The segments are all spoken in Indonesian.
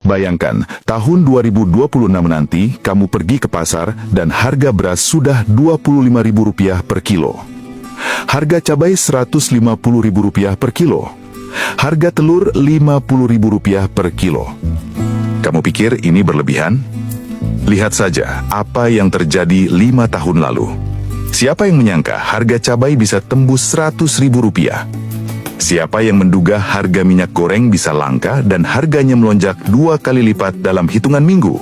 Bayangkan, tahun 2026 nanti kamu pergi ke pasar dan harga beras sudah Rp25.000 per kilo. Harga cabai Rp150.000 per kilo. Harga telur Rp50.000 per kilo. Kamu pikir ini berlebihan? Lihat saja apa yang terjadi 5 tahun lalu. Siapa yang menyangka harga cabai bisa tembus Rp100.000? Siapa yang menduga harga minyak goreng bisa langka dan harganya melonjak 2 kali lipat dalam hitungan minggu?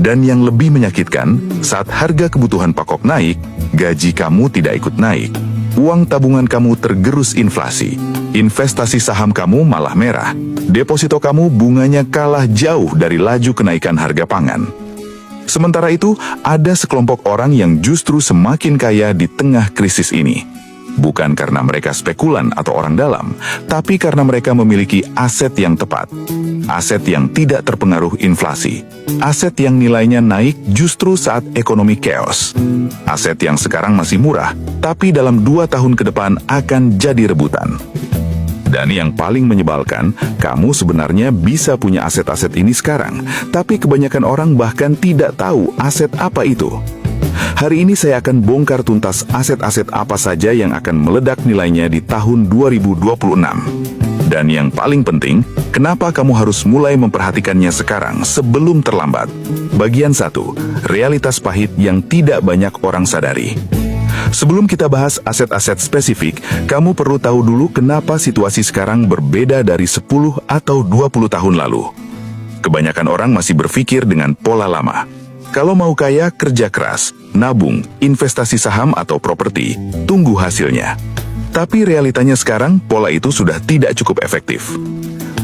Dan yang lebih menyakitkan, saat harga kebutuhan pokok naik, gaji kamu tidak ikut naik. Uang tabungan kamu tergerus inflasi. Investasi saham kamu malah merah. Deposito kamu bunganya kalah jauh dari laju kenaikan harga pangan. Sementara itu, ada sekelompok orang yang justru semakin kaya di tengah krisis ini. Bukan karena mereka spekulan atau orang dalam, tapi karena mereka memiliki aset yang tepat. Aset yang tidak terpengaruh inflasi. Aset yang nilainya naik justru saat ekonomi chaos. Aset yang sekarang masih murah, tapi dalam 2 tahun ke depan akan jadi rebutan. Dan yang paling menyebalkan, kamu sebenarnya bisa punya aset-aset ini sekarang, tapi kebanyakan orang bahkan tidak tahu aset apa itu. Hari ini saya akan bongkar tuntas aset-aset apa saja yang akan meledak nilainya di tahun 2026. Dan yang paling penting, kenapa kamu harus mulai memperhatikannya sekarang sebelum terlambat? Bagian 1, realitas pahit yang tidak banyak orang sadari. Sebelum kita bahas aset-aset spesifik, kamu perlu tahu dulu kenapa situasi sekarang berbeda dari 10 atau 20 tahun lalu. Kebanyakan orang masih berpikir dengan pola lama. Kalau mau kaya, kerja keras, nabung, investasi saham atau properti, tunggu hasilnya. Tapi realitanya sekarang, pola itu sudah tidak cukup efektif.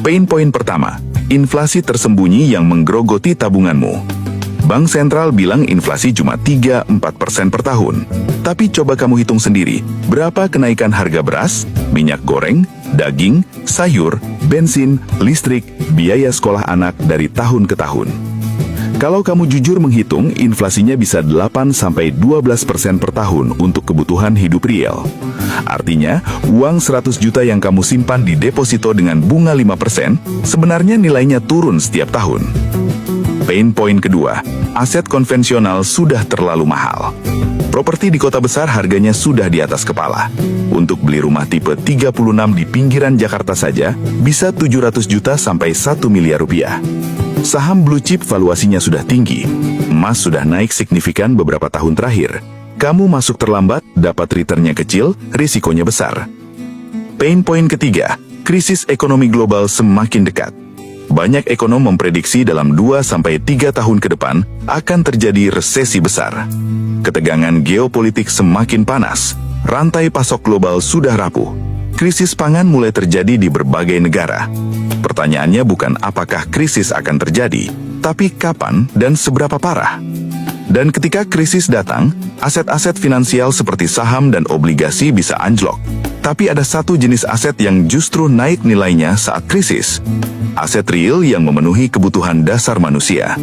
Pain point pertama, inflasi tersembunyi yang menggerogoti tabunganmu. Bank sentral bilang inflasi cuma 3-4% per tahun. Tapi coba kamu hitung sendiri, berapa kenaikan harga beras, minyak goreng, daging, sayur, bensin, listrik, biaya sekolah anak dari tahun ke tahun. Kalau kamu jujur menghitung, inflasinya bisa 8-12% per tahun untuk kebutuhan hidup real. Artinya, uang 100 juta yang kamu simpan di deposito dengan bunga 5%, sebenarnya nilainya turun setiap tahun. Pain point kedua, aset konvensional sudah terlalu mahal. Properti di kota besar harganya sudah di atas kepala. Untuk beli rumah tipe 36 di pinggiran Jakarta saja, bisa 700 juta sampai 1 miliar rupiah. Saham blue chip valuasinya sudah tinggi. Emas sudah naik signifikan beberapa tahun terakhir. Kamu masuk terlambat, dapat returnnya kecil, risikonya besar. Pain point ketiga, krisis ekonomi global semakin dekat. Banyak ekonom memprediksi dalam 2-3 tahun ke depan akan terjadi resesi besar. Ketegangan geopolitik semakin panas. Rantai pasok global sudah rapuh. Krisis pangan mulai terjadi di berbagai negara. Pertanyaannya bukan apakah krisis akan terjadi, tapi kapan dan seberapa parah. Dan ketika krisis datang, aset-aset finansial seperti saham dan obligasi bisa anjlok. Tapi ada satu jenis aset yang justru naik nilainya saat krisis. Aset real yang memenuhi kebutuhan dasar manusia.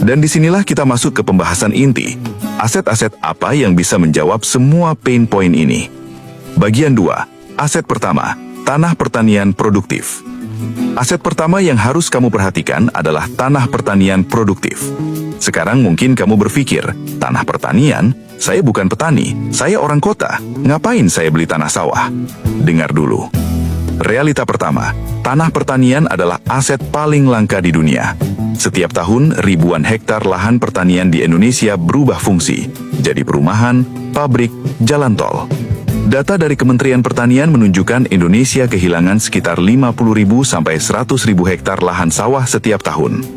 Dan disinilah kita masuk ke pembahasan inti. Aset-aset apa yang bisa menjawab semua pain point ini? Bagian 2. Aset pertama, tanah pertanian produktif. Aset pertama yang harus kamu perhatikan adalah tanah pertanian produktif. Sekarang mungkin kamu berpikir, tanah pertanian? Saya bukan petani, saya orang kota. Ngapain saya beli tanah sawah? Dengar dulu. Realita pertama, tanah pertanian adalah aset paling langka di dunia. Setiap tahun, ribuan hektar lahan pertanian di Indonesia berubah fungsi, jadi perumahan, pabrik, jalan tol. Data dari Kementerian Pertanian menunjukkan Indonesia kehilangan sekitar 50.000 sampai 100.000 hektar lahan sawah setiap tahun.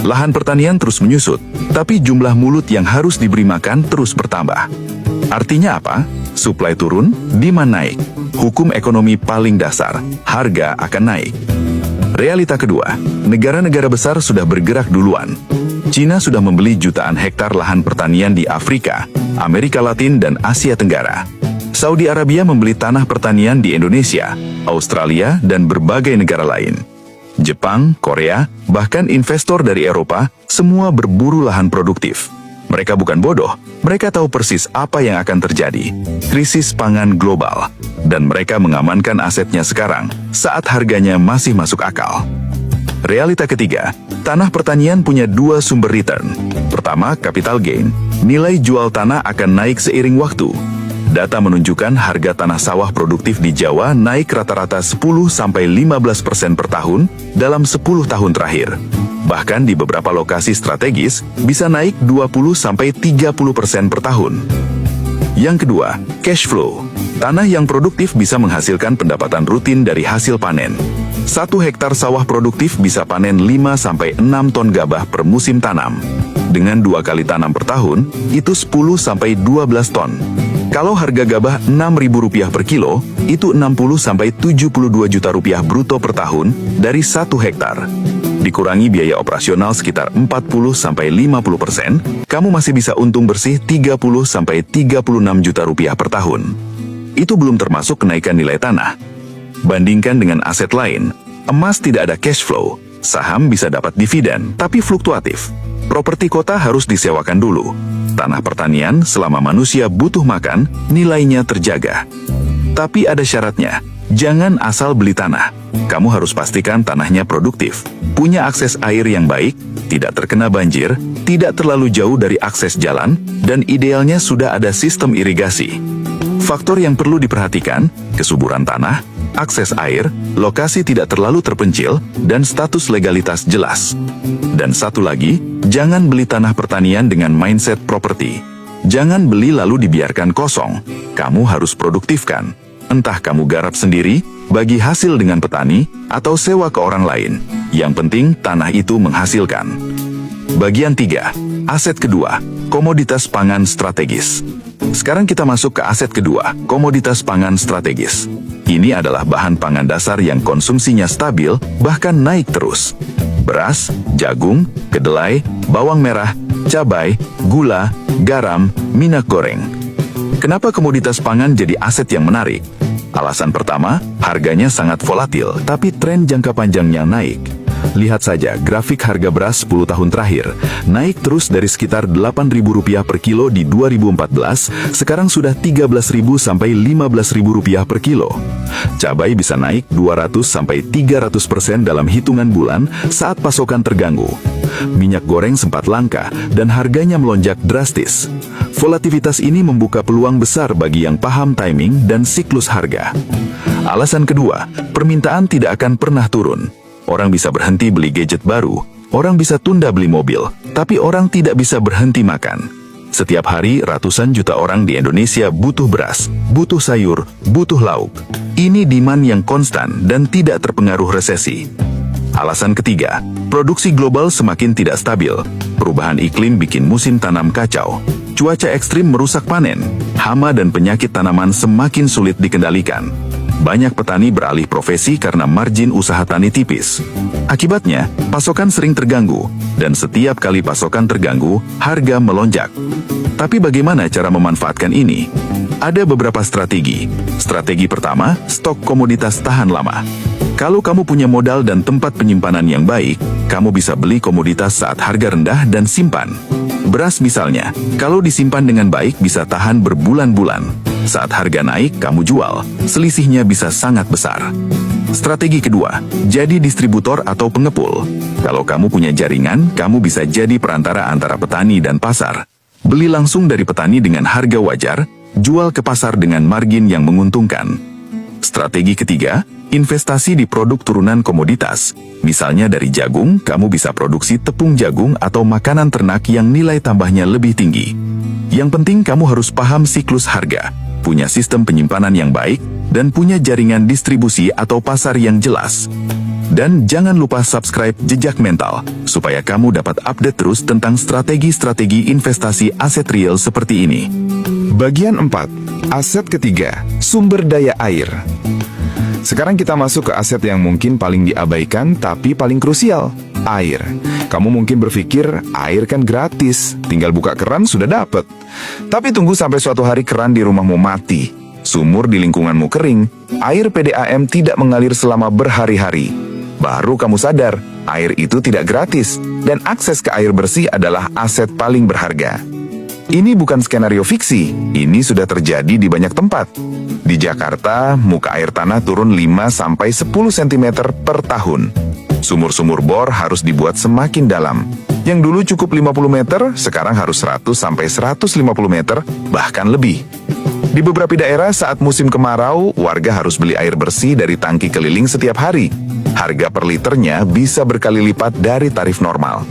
Lahan pertanian terus menyusut, tapi jumlah mulut yang harus diberi makan terus bertambah. Artinya apa? Suplai turun, demand naik. Hukum ekonomi paling dasar, harga akan naik. Realita kedua, negara-negara besar sudah bergerak duluan. Cina sudah membeli jutaan hektar lahan pertanian di Afrika, Amerika Latin, dan Asia Tenggara. Saudi Arabia membeli tanah pertanian di Indonesia, Australia, dan berbagai negara lain. Jepang, Korea, bahkan investor dari Eropa, semua berburu lahan produktif. Mereka bukan bodoh, mereka tahu persis apa yang akan terjadi. Krisis pangan global. Dan mereka mengamankan asetnya sekarang, saat harganya masih masuk akal. Realita ketiga, tanah pertanian punya dua sumber return. Pertama, capital gain. Nilai jual tanah akan naik seiring waktu. Data menunjukkan harga tanah sawah produktif di Jawa naik rata-rata 10-15% per tahun dalam 10 tahun terakhir. Bahkan di beberapa lokasi strategis bisa naik 20-30% per tahun. Yang kedua, cash flow. Tanah yang produktif bisa menghasilkan pendapatan rutin dari hasil panen. 1 hektar sawah produktif bisa panen 5-6 ton gabah per musim tanam. Dengan 2 kali tanam per tahun, itu 10-12 ton. Kalau harga gabah Rp6.000 per kilo, itu 60-72 juta rupiah bruto per tahun dari 1 hektar. Dikurangi biaya operasional sekitar 40-50%, kamu masih bisa untung bersih 30-36 juta rupiah per tahun. Itu belum termasuk kenaikan nilai tanah. Bandingkan dengan aset lain, emas tidak ada cash flow, saham bisa dapat dividen, tapi fluktuatif. Properti kota harus disewakan dulu. Tanah pertanian, selama manusia butuh makan, nilainya terjaga. Tapi ada syaratnya, jangan asal beli tanah. Kamu harus pastikan tanahnya produktif, punya akses air yang baik, tidak terkena banjir, tidak terlalu jauh dari akses jalan, dan idealnya sudah ada sistem irigasi. Faktor yang perlu diperhatikan, kesuburan tanah, akses air, lokasi tidak terlalu terpencil, dan status legalitas jelas. Dan satu lagi, jangan beli tanah pertanian dengan mindset properti. Jangan beli lalu dibiarkan kosong. Kamu harus produktifkan. Entah kamu garap sendiri, bagi hasil dengan petani, atau sewa ke orang lain. Yang penting tanah itu menghasilkan. Bagian 3. Aset kedua, komoditas pangan strategis. Sekarang kita masuk ke aset kedua, komoditas pangan strategis. Ini adalah bahan pangan dasar yang konsumsinya stabil, bahkan naik terus. Beras, jagung, kedelai, bawang merah, cabai, gula, garam, minyak goreng. Kenapa komoditas pangan jadi aset yang menarik? Alasan pertama, harganya sangat volatil, tapi tren jangka panjangnya naik. Lihat saja grafik harga beras 10 tahun terakhir, naik terus dari sekitar Rp8.000 per kilo di 2014, sekarang sudah Rp13.000 sampai Rp15.000 per kilo. Cabai bisa naik 200 sampai 300% dalam hitungan bulan saat pasokan terganggu. Minyak goreng sempat langka dan harganya melonjak drastis. Volatilitas ini membuka peluang besar bagi yang paham timing dan siklus harga. Alasan kedua, permintaan tidak akan pernah turun. Orang bisa berhenti beli gadget baru, orang bisa tunda beli mobil, tapi orang tidak bisa berhenti makan. Setiap hari ratusan juta orang di Indonesia butuh beras, butuh sayur, butuh lauk. Ini demand yang konstan dan tidak terpengaruh resesi. Alasan ketiga, produksi global semakin tidak stabil. Perubahan iklim bikin musim tanam kacau. Cuaca ekstrim merusak panen. Hama dan penyakit tanaman semakin sulit dikendalikan. Banyak petani beralih profesi karena margin usaha tani tipis. Akibatnya, pasokan sering terganggu, dan setiap kali pasokan terganggu, harga melonjak. Tapi bagaimana cara memanfaatkan ini? Ada beberapa strategi. Strategi pertama, stok komoditas tahan lama. Kalau kamu punya modal dan tempat penyimpanan yang baik, kamu bisa beli komoditas saat harga rendah dan simpan. Beras misalnya, kalau disimpan dengan baik bisa tahan berbulan-bulan. Saat harga naik, kamu jual. Selisihnya bisa sangat besar. Strategi kedua, jadi distributor atau pengepul. Kalau kamu punya jaringan, kamu bisa jadi perantara antara petani dan pasar. Beli langsung dari petani dengan harga wajar, jual ke pasar dengan margin yang menguntungkan. Strategi ketiga, investasi di produk turunan komoditas. Misalnya dari jagung, kamu bisa produksi tepung jagung atau makanan ternak yang nilai tambahnya lebih tinggi. Yang penting kamu harus paham siklus harga, punya sistem penyimpanan yang baik, dan punya jaringan distribusi atau pasar yang jelas. Dan jangan lupa subscribe Jejak Mental, supaya kamu dapat update terus tentang strategi-strategi investasi aset real seperti ini. Bagian 4. Aset ketiga, sumber daya air. Sekarang kita masuk ke aset yang mungkin paling diabaikan tapi paling krusial, air. Kamu mungkin berpikir, air kan gratis, tinggal buka keran sudah dapat. Tapi tunggu sampai suatu hari keran di rumahmu mati, sumur di lingkunganmu kering, air PDAM tidak mengalir selama berhari-hari. Baru kamu sadar, air itu tidak gratis, dan akses ke air bersih adalah aset paling berharga. Ini bukan skenario fiksi, ini sudah terjadi di banyak tempat. Di Jakarta, muka air tanah turun 5-10 cm per tahun. Sumur-sumur bor harus dibuat semakin dalam. Yang dulu cukup 50 meter, sekarang harus 100 sampai 150 meter, bahkan lebih. Di beberapa daerah saat musim kemarau, warga harus beli air bersih dari tangki keliling setiap hari. Harga per liternya bisa berkali lipat dari tarif normal.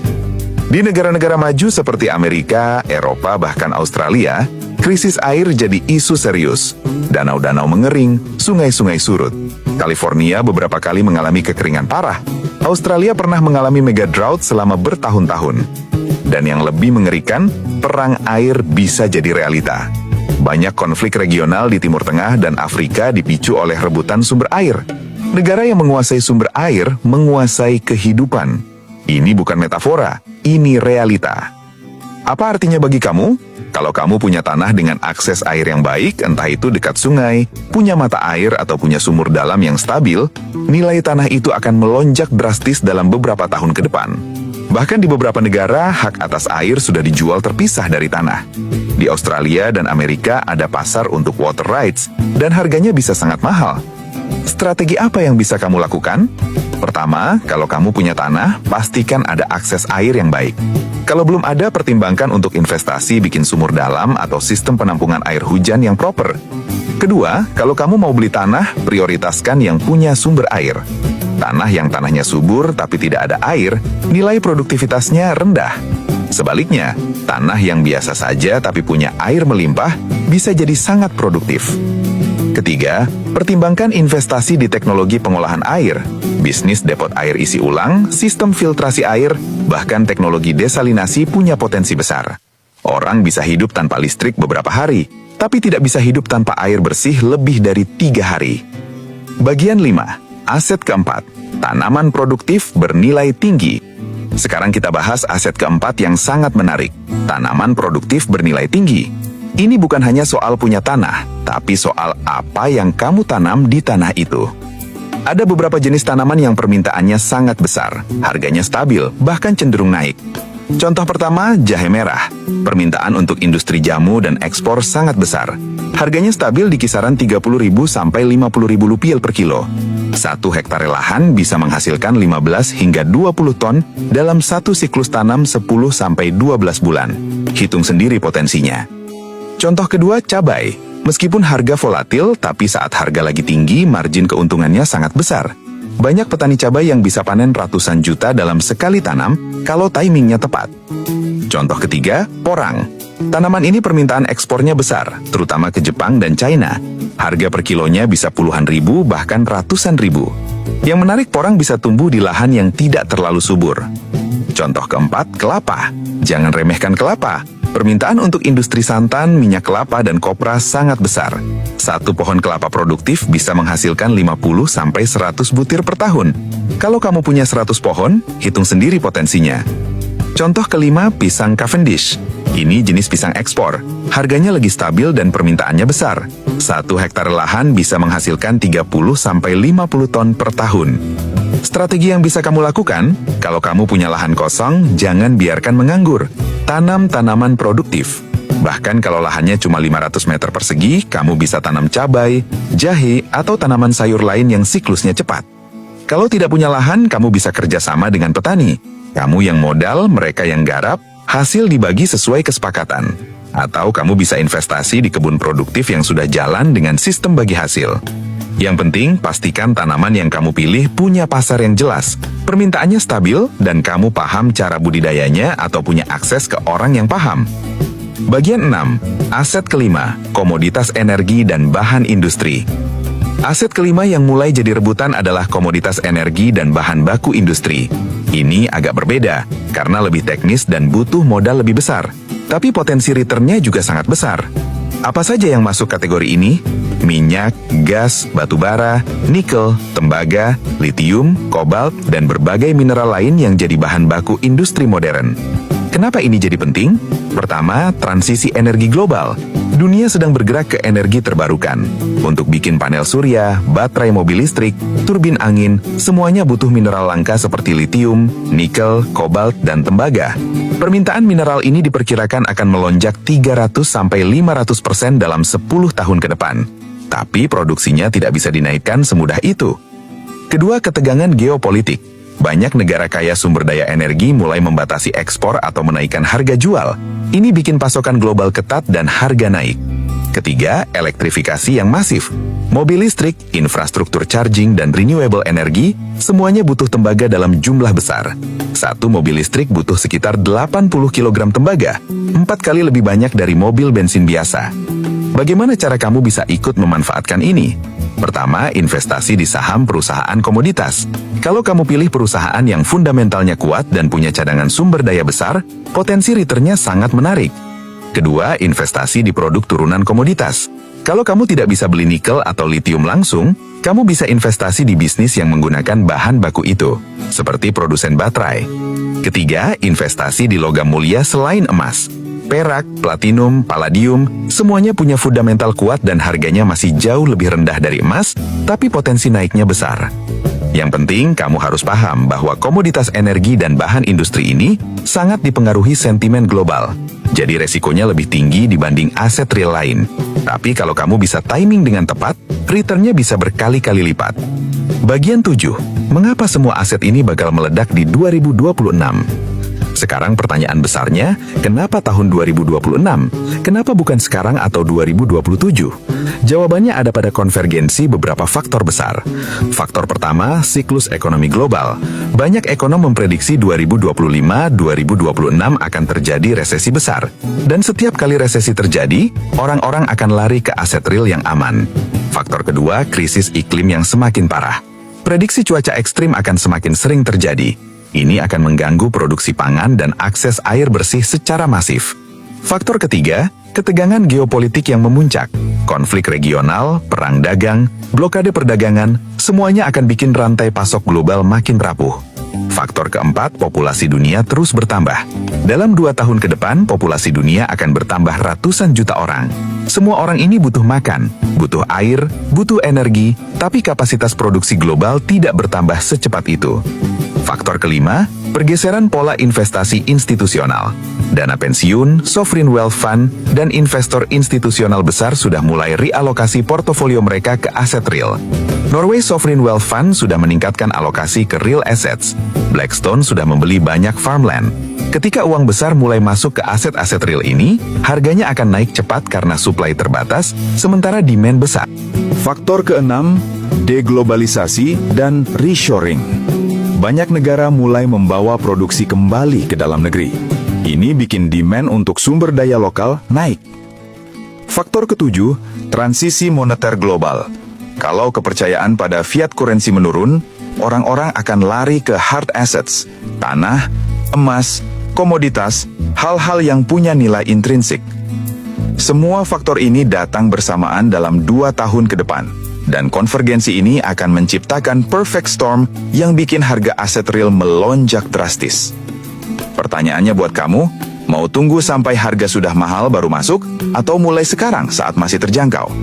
Di negara-negara maju seperti Amerika, Eropa, bahkan Australia, krisis air jadi isu serius. Danau-danau mengering, sungai-sungai surut. California beberapa kali mengalami kekeringan parah. Australia pernah mengalami mega drought selama bertahun-tahun. Dan yang lebih mengerikan, perang air bisa jadi realita. Banyak konflik regional di Timur Tengah dan Afrika dipicu oleh rebutan sumber air. Negara yang menguasai sumber air menguasai kehidupan. Ini bukan metafora, ini realita. Apa artinya bagi kamu? Kalau kamu punya tanah dengan akses air yang baik, entah itu dekat sungai, punya mata air, atau punya sumur dalam yang stabil, nilai tanah itu akan melonjak drastis dalam beberapa tahun ke depan. Bahkan di beberapa negara, hak atas air sudah dijual terpisah dari tanah. Di Australia dan Amerika ada pasar untuk water rights, dan harganya bisa sangat mahal. Strategi apa yang bisa kamu lakukan? Pertama, kalau kamu punya tanah, pastikan ada akses air yang baik. Kalau belum ada, pertimbangkan untuk investasi bikin sumur dalam atau sistem penampungan air hujan yang proper. Kedua, kalau kamu mau beli tanah, prioritaskan yang punya sumber air. Tanah yang tanahnya subur tapi tidak ada air, nilai produktivitasnya rendah. Sebaliknya, tanah yang biasa saja tapi punya air melimpah bisa jadi sangat produktif. Ketiga, pertimbangkan investasi di teknologi pengolahan air, bisnis depot air isi ulang, sistem filtrasi air, bahkan teknologi desalinasi punya potensi besar. Orang bisa hidup tanpa listrik beberapa hari, tapi tidak bisa hidup tanpa air bersih lebih dari 3 hari. Bagian 5. Aset keempat. Tanaman produktif bernilai tinggi. Sekarang kita bahas aset keempat yang sangat menarik. Tanaman produktif bernilai tinggi. Ini bukan hanya soal punya tanah, tapi soal apa yang kamu tanam di tanah itu. Ada beberapa jenis tanaman yang permintaannya sangat besar, harganya stabil, bahkan cenderung naik. Contoh pertama, jahe merah. Permintaan untuk industri jamu dan ekspor sangat besar. Harganya stabil di kisaran Rp30.000 sampai Rp50.000 per kilo. 1 hektare lahan bisa menghasilkan 15 hingga 20 ton dalam satu siklus tanam 10 sampai 12 bulan. Hitung sendiri potensinya. Contoh kedua, cabai. Meskipun harga volatil, tapi saat harga lagi tinggi, margin keuntungannya sangat besar. Banyak petani cabai yang bisa panen ratusan juta dalam sekali tanam kalau timingnya tepat. Contoh ketiga, porang. Tanaman ini permintaan ekspornya besar, terutama ke Jepang dan China. Harga per kilonya bisa puluhan ribu, bahkan ratusan ribu. Yang menarik, porang bisa tumbuh di lahan yang tidak terlalu subur. Contoh keempat, kelapa. Jangan remehkan kelapa. Permintaan untuk industri santan, minyak kelapa, dan kopra sangat besar. 1 pohon kelapa produktif bisa menghasilkan 50 sampai 100 butir per tahun. Kalau kamu punya 100 pohon, hitung sendiri potensinya. Contoh kelima, pisang Cavendish. Ini jenis pisang ekspor. Harganya lagi stabil dan permintaannya besar. 1 hektare lahan bisa menghasilkan 30 sampai 50 ton per tahun. Strategi yang bisa kamu lakukan, kalau kamu punya lahan kosong, jangan biarkan menganggur. Tanam tanaman produktif. Bahkan kalau lahannya cuma 500 meter persegi, kamu bisa tanam cabai, jahe, atau tanaman sayur lain yang siklusnya cepat. Kalau tidak punya lahan, kamu bisa kerjasama dengan petani. Kamu yang modal, mereka yang garap, hasil dibagi sesuai kesepakatan. Atau kamu bisa investasi di kebun produktif yang sudah jalan dengan sistem bagi hasil. Yang penting, pastikan tanaman yang kamu pilih punya pasar yang jelas, permintaannya stabil, dan kamu paham cara budidayanya atau punya akses ke orang yang paham. Bagian 6. Aset kelima, komoditas energi dan bahan industri. Aset kelima yang mulai jadi rebutan adalah komoditas energi dan bahan baku industri. Ini agak berbeda, karena lebih teknis dan butuh modal lebih besar. Tapi potensi returnnya juga sangat besar. Apa saja yang masuk kategori ini? Minyak, gas, batu bara, nikel, tembaga, litium, kobalt, dan berbagai mineral lain yang jadi bahan baku industri modern. Kenapa ini jadi penting? Pertama, transisi energi global. Dunia sedang bergerak ke energi terbarukan. Untuk bikin panel surya, baterai mobil listrik, turbin angin, semuanya butuh mineral langka seperti litium, nikel, kobalt, dan tembaga. Permintaan mineral ini diperkirakan akan melonjak 300-500% dalam 10 tahun ke depan. Tapi produksinya tidak bisa dinaikkan semudah itu. Kedua, ketegangan geopolitik. Banyak negara kaya sumber daya energi mulai membatasi ekspor atau menaikkan harga jual. Ini bikin pasokan global ketat dan harga naik. Ketiga, elektrifikasi yang masif. Mobil listrik, infrastruktur charging, dan renewable energy, semuanya butuh tembaga dalam jumlah besar. Satu mobil listrik butuh sekitar 80 kg tembaga, 4 kali lebih banyak dari mobil bensin biasa. Bagaimana cara kamu bisa ikut memanfaatkan ini? Pertama, investasi di saham perusahaan komoditas. Kalau kamu pilih perusahaan yang fundamentalnya kuat dan punya cadangan sumber daya besar, potensi returnnya sangat menarik. Kedua, investasi di produk turunan komoditas. Kalau kamu tidak bisa beli nikel atau litium langsung, kamu bisa investasi di bisnis yang menggunakan bahan baku itu, seperti produsen baterai. Ketiga, investasi di logam mulia selain emas. Perak, platinum, palladium, semuanya punya fundamental kuat dan harganya masih jauh lebih rendah dari emas, tapi potensi naiknya besar. Yang penting, kamu harus paham bahwa komoditas energi dan bahan industri ini sangat dipengaruhi sentimen global. Jadi resikonya lebih tinggi dibanding aset real lain. Tapi kalau kamu bisa timing dengan tepat, returnnya bisa berkali-kali lipat. Bagian 7. Mengapa semua aset ini bakal meledak di 2026? Sekarang pertanyaan besarnya, kenapa tahun 2026? Kenapa bukan sekarang atau 2027? Jawabannya ada pada konvergensi beberapa faktor besar. Faktor pertama, siklus ekonomi global. Banyak ekonom memprediksi 2025-2026 akan terjadi resesi besar. Dan setiap kali resesi terjadi, orang-orang akan lari ke aset real yang aman. Faktor kedua, krisis iklim yang semakin parah. Prediksi cuaca ekstrim akan semakin sering terjadi. Ini akan mengganggu produksi pangan dan akses air bersih secara masif. Faktor ketiga, ketegangan geopolitik yang memuncak. Konflik regional, perang dagang, blokade perdagangan, semuanya akan bikin rantai pasok global makin rapuh. Faktor keempat, populasi dunia terus bertambah. Dalam 2 tahun ke depan, populasi dunia akan bertambah ratusan juta orang. Semua orang ini butuh makan, butuh air, butuh energi, tapi kapasitas produksi global tidak bertambah secepat itu. Faktor kelima, pergeseran pola investasi institusional. Dana pensiun, sovereign wealth fund, dan investor institusional besar sudah mulai realokasi portofolio mereka ke aset real. Norway Sovereign Wealth Fund sudah meningkatkan alokasi ke real assets. Blackstone sudah membeli banyak farmland. Ketika uang besar mulai masuk ke aset-aset real ini, harganya akan naik cepat karena supply terbatas, sementara demand besar. Faktor keenam, deglobalisasi dan reshoring. Banyak negara mulai membawa produksi kembali ke dalam negeri. Ini bikin demand untuk sumber daya lokal naik. Faktor ketujuh, transisi moneter global. Kalau kepercayaan pada fiat currency menurun, orang-orang akan lari ke hard assets, tanah, emas, komoditas, hal-hal yang punya nilai intrinsik. Semua faktor ini datang bersamaan dalam 2 tahun ke depan. Dan konvergensi ini akan menciptakan perfect storm yang bikin harga aset real melonjak drastis. Pertanyaannya buat kamu, mau tunggu sampai harga sudah mahal baru masuk, atau mulai sekarang saat masih terjangkau?